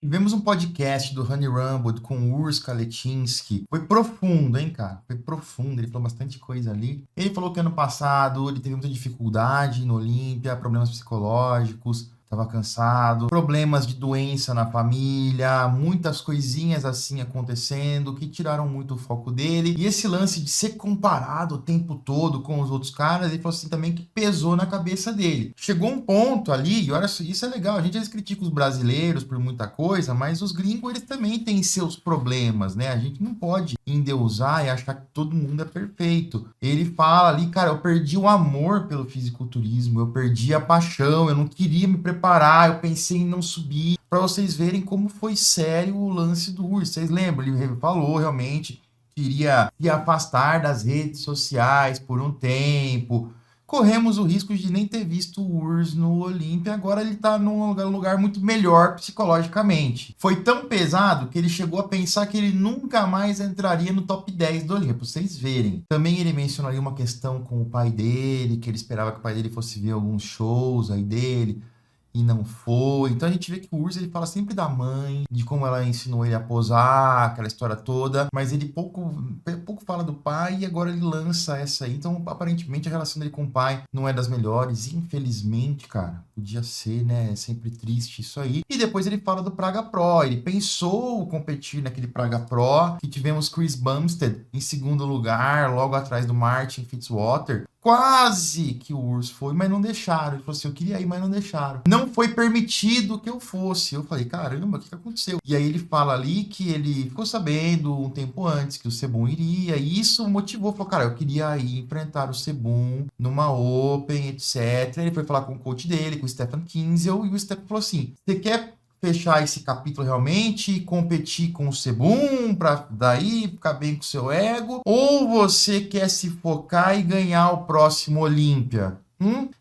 Tivemos um podcast do Honey Rumble com o Urs Kaletinski. Foi profundo, hein, cara? Foi profundo. Ele falou bastante coisa ali. Ele falou que ano passado ele teve muita dificuldade no Olímpia, problemas psicológicos, estava cansado, problemas de doença na família, muitas coisinhas assim acontecendo que tiraram muito o foco dele. E esse lance de ser comparado o tempo todo com os outros caras, ele falou assim também que pesou na cabeça dele. Chegou um ponto ali, e olha, isso é legal, a gente às vezes critica os brasileiros por muita coisa, mas os gringos eles também têm seus problemas, né? A gente não pode endeusar e achar que todo mundo é perfeito. Ele fala ali, cara, eu perdi o amor pelo fisiculturismo, eu perdi a paixão, eu não queria me preparar, eu pensei em não subir, para vocês verem como foi sério o lance do Urs. Vocês lembram? Ele falou realmente que iria se afastar das redes sociais por um tempo. Corremos o risco de nem ter visto o Urs no Olímpia, agora ele tá num lugar muito melhor psicologicamente. Foi tão pesado que ele chegou a pensar que ele nunca mais entraria no top 10 do Olímpia, pra vocês verem. Também ele mencionaria uma questão com o pai dele, que ele esperava que o pai dele fosse ver alguns shows aí dele, e não foi. Então a gente vê que o Urs ele fala sempre da mãe, de como ela ensinou ele a posar, aquela história toda, mas ele pouco fala do pai e agora ele lança essa aí. Então aparentemente a relação dele com o pai não é das melhores, infelizmente, cara. Podia ser, né? É sempre triste isso aí. E depois ele fala do Praga Pro. Ele pensou competir naquele Praga Pro, que tivemos Chris Bumstead em segundo lugar, logo atrás do Martin Fitzwater. Quase que o Urs foi, mas não deixaram. Ele falou assim: eu queria ir, mas não deixaram. Não foi permitido que eu fosse. Eu falei: caramba, o que aconteceu? E aí ele fala ali que ele ficou sabendo um tempo antes que o Sebum iria, e isso motivou. Falou: cara, eu queria ir enfrentar o Sebum numa Open, etc. Ele foi falar com o coach dele, com o Stefan Kinsel, e o Stefan falou assim: você quer fechar esse capítulo realmente e competir com o Sebum para daí ficar bem com o seu ego, ou você quer se focar e ganhar o próximo Olímpia?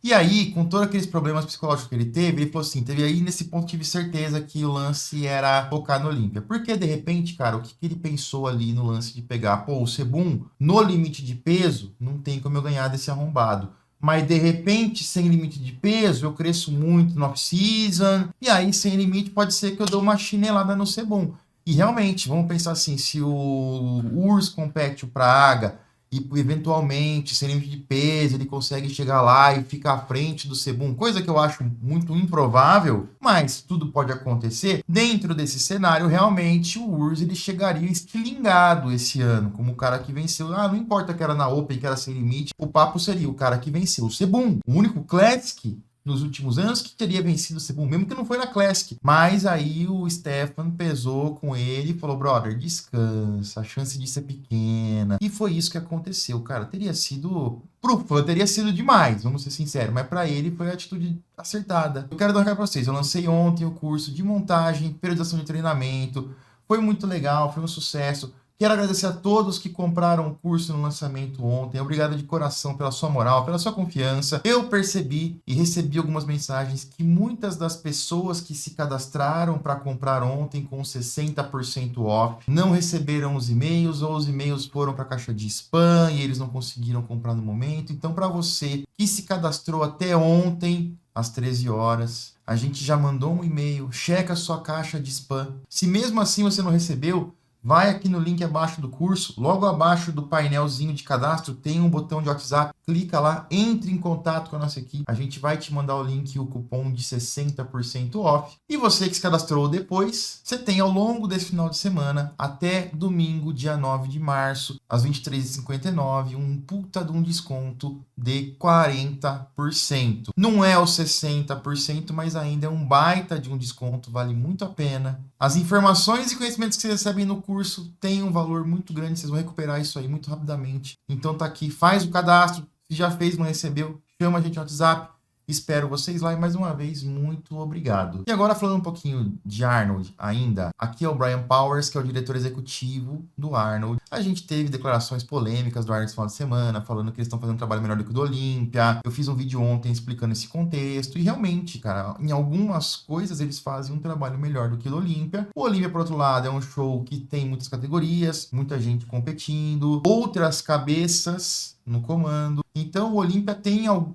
E aí, com todos aqueles problemas psicológicos que ele teve, ele falou assim, teve aí nesse ponto tive certeza que o lance era focar no Olímpia. Porque, de repente, cara, o que ele pensou ali no lance de pegar, pô, o Sebum, no limite de peso, não tem como eu ganhar desse arrombado. Mas de repente, sem limite de peso, eu cresço muito no off-season. E aí, sem limite, pode ser que eu dou uma chinelada no Sebum. E realmente, vamos pensar assim: se o Urs compete o Praga e eventualmente, sem limite de peso, ele consegue chegar lá e ficar à frente do Sebum, coisa que eu acho muito improvável, mas tudo pode acontecer. Dentro desse cenário, realmente, o Urs ele chegaria estilingado esse ano, como o cara que venceu. Ah, não importa que era na Open, que era sem limite, o papo seria o cara que venceu o Sebum, o único Classic nos últimos anos que teria vencido o Sebum, mesmo que não foi na Classic. Mas aí o Stefan pesou com ele e falou: brother, descansa, a chance disso é pequena. E foi isso que aconteceu, cara. Teria sido, pro fã, teria sido demais, vamos ser sinceros, mas para ele foi a atitude acertada. Eu quero dar um recado pra vocês: eu lancei ontem o curso de montagem, periodização de treinamento. Foi muito legal, foi um sucesso. Quero agradecer a todos que compraram o curso no lançamento ontem. Obrigado de coração pela sua moral, pela sua confiança. Eu percebi e recebi algumas mensagens que muitas das pessoas que se cadastraram para comprar ontem com 60% off não receberam os e-mails, ou os e-mails foram para a caixa de spam e eles não conseguiram comprar no momento. Então, para você que se cadastrou até ontem, às 13 horas, a gente já mandou um e-mail. Checa a sua caixa de spam. Se mesmo assim você não recebeu, vai aqui no link abaixo do curso, logo abaixo do painelzinho de cadastro tem um botão de WhatsApp, clica lá, entre em contato com a nossa equipe, a gente vai te mandar o link e o cupom de 60% off. E você que se cadastrou depois, você tem ao longo desse final de semana, até domingo, dia 9 de março, às 23h59, um puta de um desconto de 40%. Não é o 60%, mas ainda é um baita de um desconto, vale muito a pena. As informações e conhecimentos que vocês recebem no curso têm um valor muito grande, vocês vão recuperar isso aí muito rapidamente. Então tá aqui, faz o cadastro, se já fez, não recebeu, chama a gente no WhatsApp. Espero vocês lá e mais uma vez, muito obrigado. E agora falando um pouquinho de Arnold ainda, aqui é o Brian Powers, que é o diretor executivo do Arnold. A gente teve declarações polêmicas do Arnold esse final de semana, falando que eles estão fazendo um trabalho melhor do que o do Olímpia. Eu fiz um vídeo ontem explicando esse contexto e realmente, cara, em algumas coisas eles fazem um trabalho melhor do que o do Olímpia. O Olímpia, por outro lado, é um show que tem muitas categorias, muita gente competindo, outras cabeças no comando. Então, o Olímpia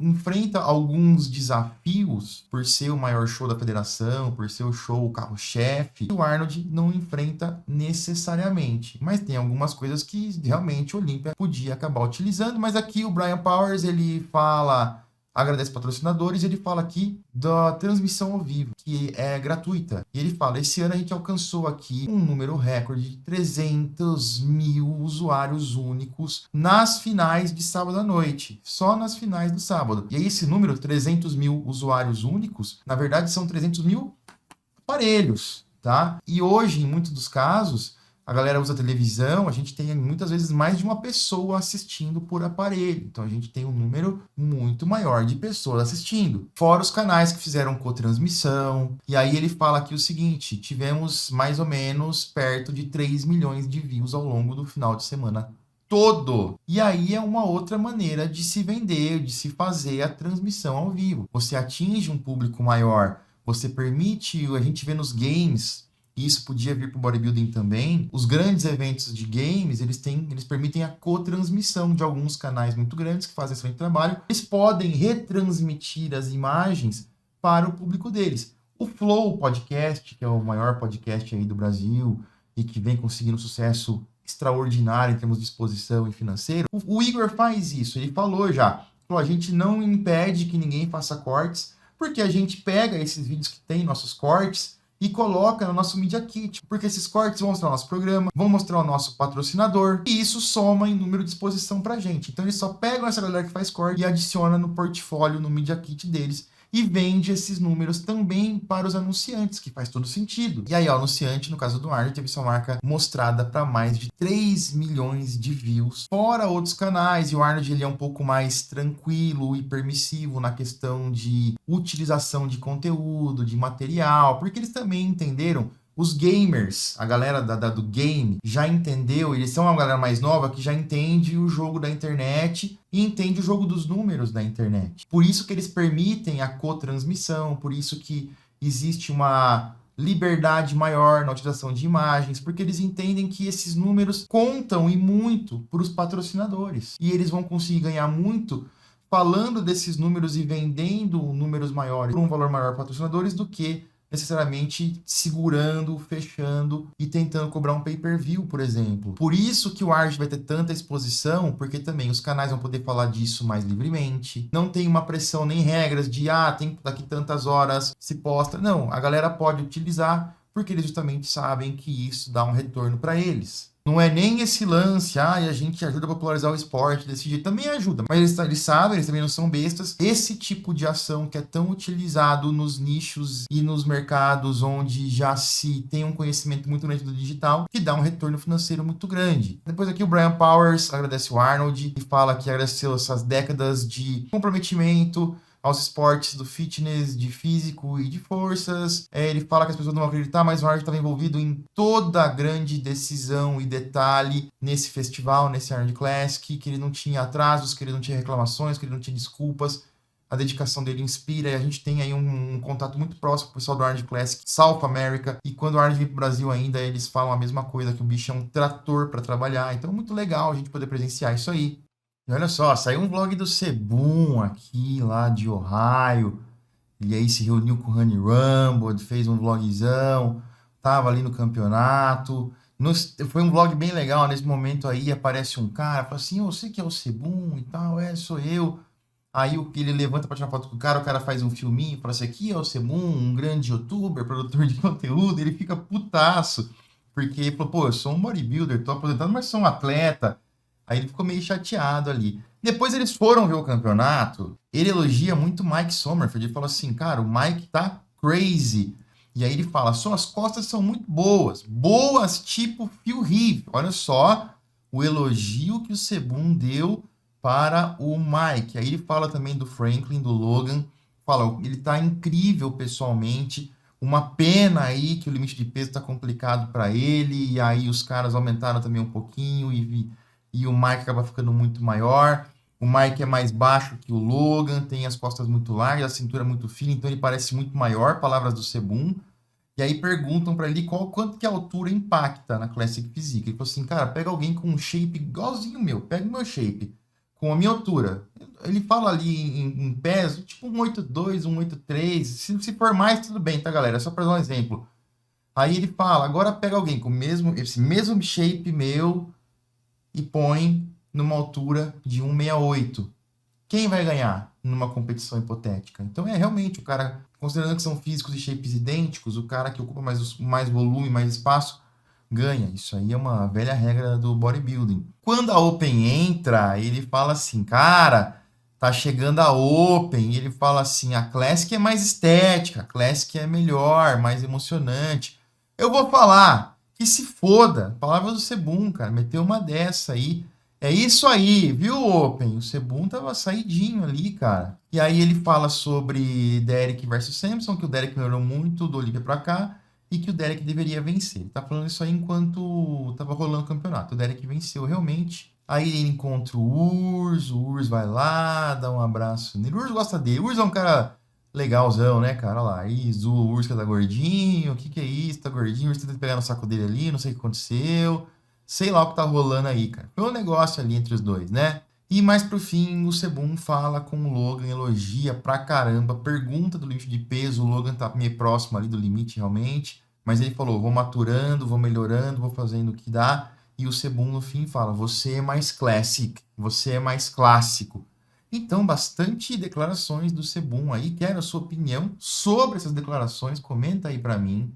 enfrenta alguns desafios por ser o maior show da federação, por ser o show, o carro-chefe, que o Arnold não enfrenta necessariamente. Mas tem algumas coisas que realmente o Olímpia podia acabar utilizando. Mas aqui o Brian Powers, ele fala, agradece patrocinadores, ele fala aqui da transmissão ao vivo, que é gratuita. E ele fala, esse ano a gente alcançou aqui um número recorde de 300 mil usuários únicos nas finais de sábado à noite. Só nas finais do sábado. E aí esse número, 300 mil usuários únicos, na verdade são 300 mil aparelhos, tá? E hoje, em muitos dos casos, a galera usa televisão, a gente tem muitas vezes mais de uma pessoa assistindo por aparelho. Então a gente tem um número muito maior de pessoas assistindo. Fora os canais que fizeram cotransmissão. E aí ele fala aqui o seguinte, tivemos mais ou menos perto de 3 milhões de views ao longo do final de semana todo. E aí é uma outra maneira de se vender, de se fazer a transmissão ao vivo. Você atinge um público maior, você permite, a gente vê nos games, e isso podia vir para o bodybuilding também, os grandes eventos de games, eles permitem a cotransmissão de alguns canais muito grandes que fazem excelente trabalho, eles podem retransmitir as imagens para o público deles. O Flow Podcast, que é o maior podcast aí do Brasil e que vem conseguindo sucesso extraordinário em termos de exposição e financeiro, o Igor faz isso, ele falou já, a gente não impede que ninguém faça cortes, porque a gente pega esses vídeos que tem nossos cortes e coloca no nosso Media Kit, porque esses cortes vão mostrar o nosso programa, vão mostrar o nosso patrocinador, e isso soma em número de exposição pra gente. Então eles só pegam essa galera que faz corte e adiciona no portfólio, no Media Kit deles, e vende esses números também para os anunciantes, que faz todo sentido. E aí o anunciante, no caso do Arnold, teve sua marca mostrada para mais de 3 milhões de views, fora outros canais, e o Arnold ele é um pouco mais tranquilo e permissivo na questão de utilização de conteúdo, de material, porque eles também entenderam. Os gamers, a galera do game, já entendeu, eles são uma galera mais nova que já entende o jogo da internet e entende o jogo dos números da internet. Por isso que eles permitem a cotransmissão, por isso que existe uma liberdade maior na utilização de imagens, porque eles entendem que esses números contam e muito para os patrocinadores. E eles vão conseguir ganhar muito falando desses números e vendendo números maiores por um valor maior para patrocinadores do que necessariamente segurando, fechando e tentando cobrar um pay-per-view, por exemplo. Por isso que o Arnold vai ter tanta exposição, porque também os canais vão poder falar disso mais livremente. Não tem uma pressão nem regras de, tem daqui tantas horas se posta. Não, a galera pode utilizar, porque eles justamente sabem que isso dá um retorno para eles. Não é nem esse lance, a gente ajuda a popularizar o esporte desse jeito. Também ajuda, mas eles sabem, eles também não são bestas. Esse tipo de ação que é tão utilizado nos nichos e nos mercados onde já se tem um conhecimento muito grande do digital, que dá um retorno financeiro muito grande. Depois aqui o Brian Powers agradece o Arnold e fala que agradeceu essas décadas de comprometimento aos esportes do fitness, de físico e de forças. Ele fala que as pessoas não vão acreditar, mas o Arnold estava envolvido em toda a grande decisão e detalhe nesse festival, nesse Arnold Classic, que ele não tinha atrasos, que ele não tinha reclamações, que ele não tinha desculpas. A dedicação dele inspira e a gente tem aí um contato muito próximo com o pessoal do Arnold Classic South America. E quando o Arnold vem para o Brasil ainda, eles falam a mesma coisa, que o bicho é um trator para trabalhar. Então é muito legal a gente poder presenciar isso aí. E olha só, saiu um vlog do Sebum aqui, lá de Ohio. E aí se reuniu com o Honey Rumble, fez um vlogzão, tava ali no campeonato. Foi um vlog bem legal, nesse momento aí aparece um cara, fala assim, você que é o Sebum e tal, sou eu. Aí ele levanta pra tirar foto com o cara faz um filminho, fala assim, aqui é o Sebum, um grande youtuber, produtor de conteúdo, ele fica putaço, porque ele falou, eu sou um bodybuilder, tô aposentado, mas sou um atleta. Aí ele ficou meio chateado ali. Depois eles foram ver o campeonato. Ele elogia muito o Mike Sommerfeld. Ele falou assim, cara, o Mike tá crazy. E aí ele fala, suas costas são muito boas. Boas tipo Phil Heath. Olha só o elogio que o Sebum deu para o Mike. Aí ele fala também do Franklin, do Logan. Fala, ele tá incrível pessoalmente. Uma pena aí que o limite de peso tá complicado para ele. E aí os caras aumentaram também um pouquinho e o Mike acaba ficando muito maior. O Mike é mais baixo que o Logan, tem as costas muito largas, a cintura muito fina, então ele parece muito maior, palavras do Sebum. E aí perguntam para ele quanto que a altura impacta na Classic Physique. Ele falou assim, cara, pega alguém com um shape igualzinho o meu, pega o meu shape. com a minha altura. Ele fala ali em peso, tipo um 82, um 83. Se for mais, tudo bem, tá, galera? Só para dar um exemplo. Aí ele fala, agora pega alguém com esse mesmo shape meu e põe numa altura de 168. Quem vai ganhar numa competição hipotética? Então é realmente o cara, considerando que são físicos e shapes idênticos, o cara que ocupa mais volume, mais espaço, ganha. Isso aí é uma velha regra do bodybuilding. Quando a Open entra, ele fala assim, cara, tá chegando a Open, e ele fala assim, a Classic é mais estética, a Classic é melhor, mais emocionante. Eu vou falar que se foda, palavras do Sebum, cara, meteu uma dessa aí. É isso aí, viu, Open? O Sebum tava saidinho ali, cara. E aí ele fala sobre Derek versus Samson, que o Derek melhorou muito do Olímpia pra cá e que o Derek deveria vencer. Ele tá falando isso aí enquanto tava rolando o campeonato. O Derek venceu realmente. Aí ele encontra o Urs vai lá, dá um abraço nele. O Urs gosta dele. O Urs é um cara legalzão, né, cara? Olha lá, aí zoa o Urs que tá gordinho. O que que é isso? Tá gordinho? O Urs tenta pegar no saco dele ali, não sei o que aconteceu. Sei lá o que tá rolando aí, cara. Foi um negócio ali entre os dois, né? E mais pro fim, o Sebum fala com o Logan, elogia pra caramba, pergunta do limite de peso, o Logan tá meio próximo ali do limite realmente, mas ele falou, vou maturando, vou melhorando, vou fazendo o que dá, e o Sebum no fim fala, você é mais classic, você é mais clássico. Então, bastante declarações do Sebum aí, quero a sua opinião sobre essas declarações, comenta aí pra mim.